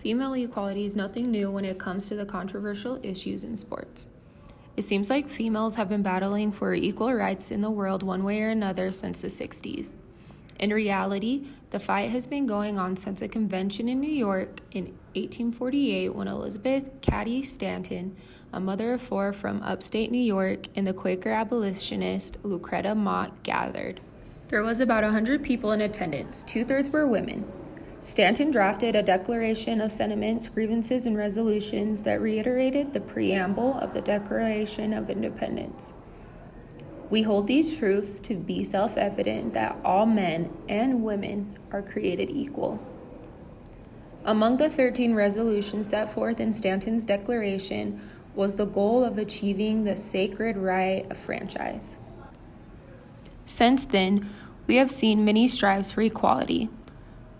Female equality is nothing new when it comes to the controversial issues in sports. It seems like females have been battling for equal rights in the world one way or another since the 60s. In reality, the fight has been going on since a convention in New York in 1848 when Elizabeth Cady Stanton, a mother of four from upstate New York, and the Quaker abolitionist Lucretia Mott gathered. There was about 100 people in attendance, 2/3 were women. Stanton drafted a declaration of sentiments, grievances, and resolutions that reiterated the preamble of the Declaration of Independence. We hold these truths to be self-evident that all men and women are created equal. Among the 13 resolutions set forth in Stanton's declaration was the goal of achieving the sacred right of franchise. Since then, we have seen many strives for equality.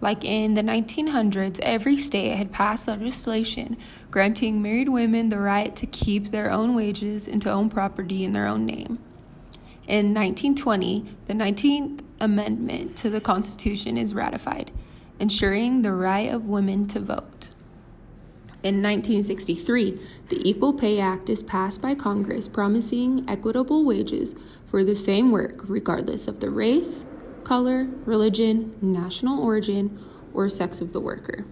Like in the 1900s, every state had passed legislation granting married women the right to keep their own wages and to own property in their own name. In 1920, the 19th Amendment to the Constitution is ratified, ensuring the right of women to vote. In 1963, the Equal Pay Act is passed by Congress, promising equitable wages for the same work, regardless of the race, color, religion, national origin, or sex of the worker.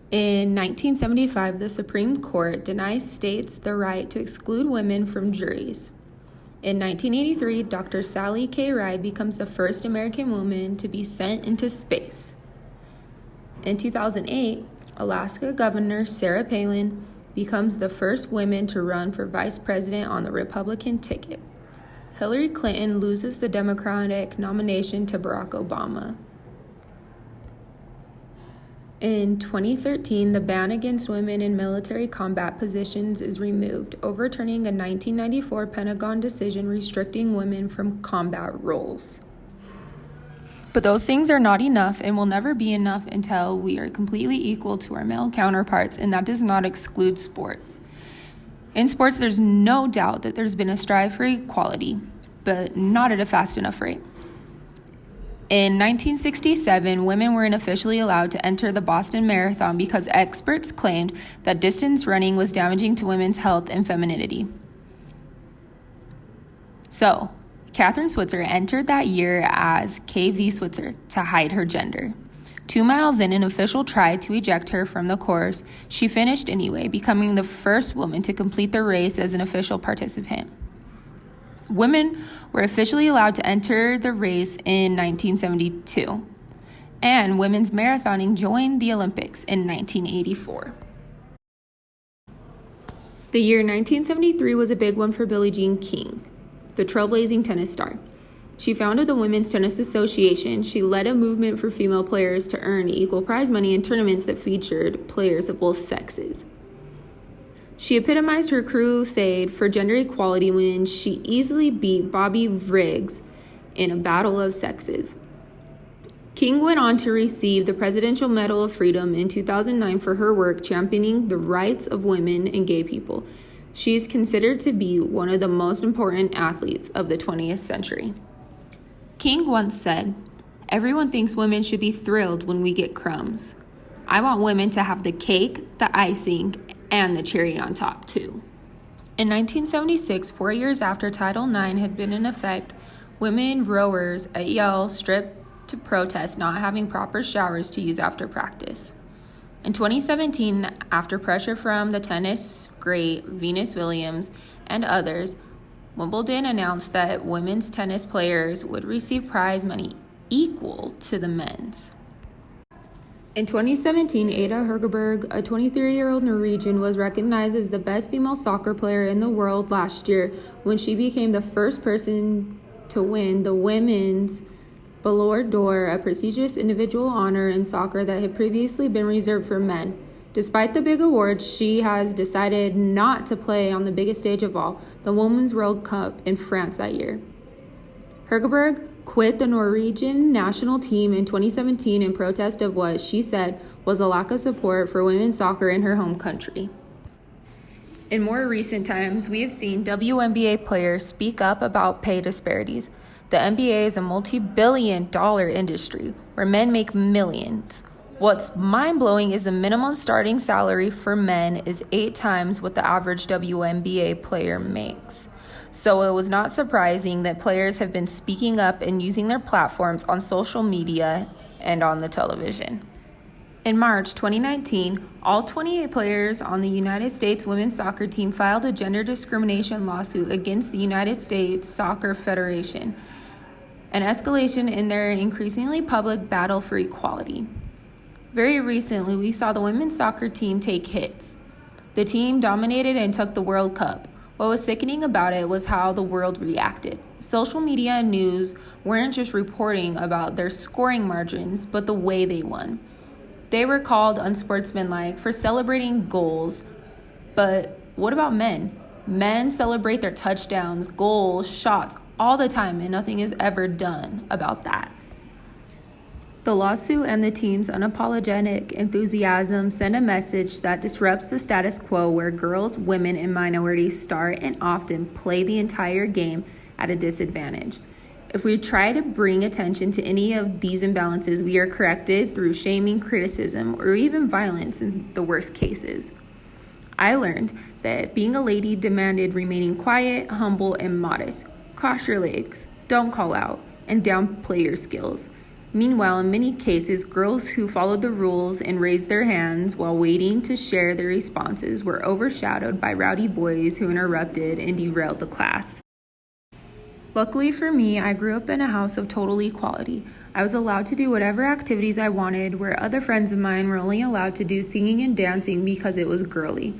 In 1975, the Supreme Court denies states the right to exclude women from juries. In 1983, Dr. Sally K. Ride becomes the first American woman to be sent into space. In 2008, Alaska Governor Sarah Palin becomes the first woman to run for vice president on the Republican ticket. Hillary Clinton loses the Democratic nomination to Barack Obama. In 2013, the ban against women in military combat positions is removed, overturning a 1994 Pentagon decision restricting women from combat roles. But those things are not enough and will never be enough until we are completely equal to our male counterparts, and that does not exclude sports. In sports, there's no doubt that there's been a strive for equality, but not at a fast enough rate. In 1967, women weren't officially allowed to enter the Boston Marathon because experts claimed that distance running was damaging to women's health and femininity. So, Kathrine Switzer entered that year as KV Switzer to hide her gender. 2 miles in, an official tried to eject her from the course. She finished anyway, becoming the first woman to complete the race as an official participant. Women were officially allowed to enter the race in 1972, and women's marathoning joined the Olympics in 1984. The year 1973 was a big one for Billie Jean King, the trailblazing tennis star. She founded the Women's Tennis Association. She led a movement for female players to earn equal prize money in tournaments that featured players of both sexes. She epitomized her crusade for gender equality when she easily beat Bobby Riggs in a battle of sexes. King went on to receive the Presidential Medal of Freedom in 2009 for her work championing the rights of women and gay people. She is considered to be one of the most important athletes of the 20th century. King once said, "Everyone thinks women should be thrilled when we get crumbs. I want women to have the cake, the icing, and the cherry on top, too." In 1976, 4 years after Title IX had been in effect, women rowers at Yale stripped to protest not having proper showers to use after practice. In 2017, after pressure from the tennis great Venus Williams and others, Wimbledon announced that women's tennis players would receive prize money equal to the men's. In 2017, Ada Hegerberg, a 23-year-old Norwegian, was recognized as the best female soccer player in the world last year when she became the first person to win the women's Ballon d'Or, a prestigious individual honor in soccer that had previously been reserved for men. Despite the big award, she has decided not to play on the biggest stage of all, the Women's World Cup in France that year. Hegerberg quit the Norwegian national team in 2017 in protest of what she said was a lack of support for women's soccer in her home country. In more recent times, we have seen WNBA players speak up about pay disparities. The NBA is a multi-billion-dollar industry where men make millions, What's mind-blowing is the minimum starting salary for men is 8 times what the average WNBA player makes. So it was not surprising that players have been speaking up and using their platforms on social media and on the television. In March 2019, all 28 players on the United States women's soccer team filed a gender discrimination lawsuit against the United States Soccer Federation, an escalation in their increasingly public battle for equality. Very recently, we saw the women's soccer team take hits. The team dominated and took the World Cup. What was sickening about it was how the world reacted. Social media and news weren't just reporting about their scoring margins, but the way they won. They were called unsportsmanlike for celebrating goals. But what about men? Men celebrate their touchdowns, goals, shots all the time, and nothing is ever done about that. The lawsuit and the team's unapologetic enthusiasm send a message that disrupts the status quo where girls, women, and minorities start and often play the entire game at a disadvantage. If we try to bring attention to any of these imbalances, we are corrected through shaming, criticism, or even violence in the worst cases. I learned that being a lady demanded remaining quiet, humble, and modest. Cross your legs, don't call out, and downplay your skills. Meanwhile, in many cases, girls who followed the rules and raised their hands while waiting to share their responses were overshadowed by rowdy boys who interrupted and derailed the class. Luckily for me, I grew up in a house of total equality. I was allowed to do whatever activities I wanted, where other friends of mine were only allowed to do singing and dancing because it was girly.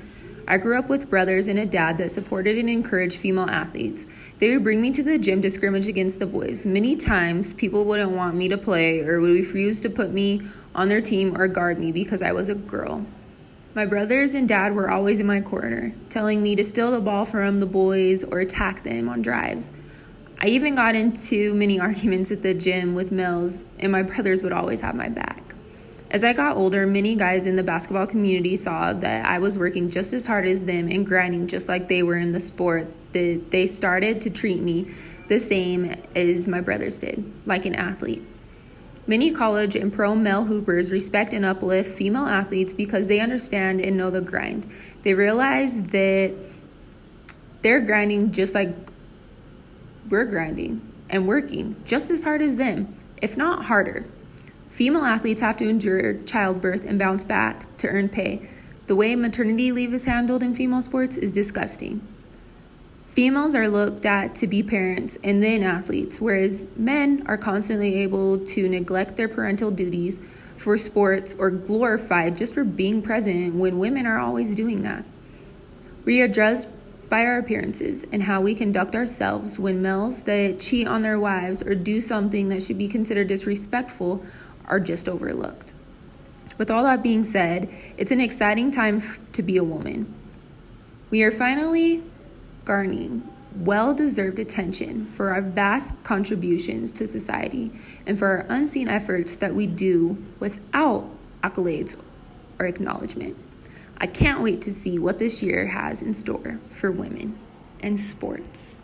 I grew up with brothers and a dad that supported and encouraged female athletes. They would bring me to the gym to scrimmage against the boys. Many times, people wouldn't want me to play or would refuse to put me on their team or guard me because I was a girl. My brothers and dad were always in my corner, telling me to steal the ball from the boys or attack them on drives. I even got into many arguments at the gym with males, and my brothers would always have my back. As I got older, many guys in the basketball community saw that I was working just as hard as them and grinding just like they were in the sport. That they started to treat me the same as my brothers did, like an athlete. Many college and pro male hoopers respect and uplift female athletes because they understand and know the grind. They realize that they're grinding just like we're grinding and working just as hard as them, if not harder. Female athletes have to endure childbirth and bounce back to earn pay. The way maternity leave is handled in female sports is disgusting. Females are looked at to be parents and then athletes, whereas men are constantly able to neglect their parental duties for sports or glorified just for being present when women are always doing that. We are judged by our appearances and how we conduct ourselves when males that cheat on their wives or do something that should be considered disrespectful are just overlooked. With all that being said, it's an exciting time to be a woman. We are finally garnering well-deserved attention for our vast contributions to society and for our unseen efforts that we do without accolades or acknowledgement. I can't wait to see what this year has in store for women and sports.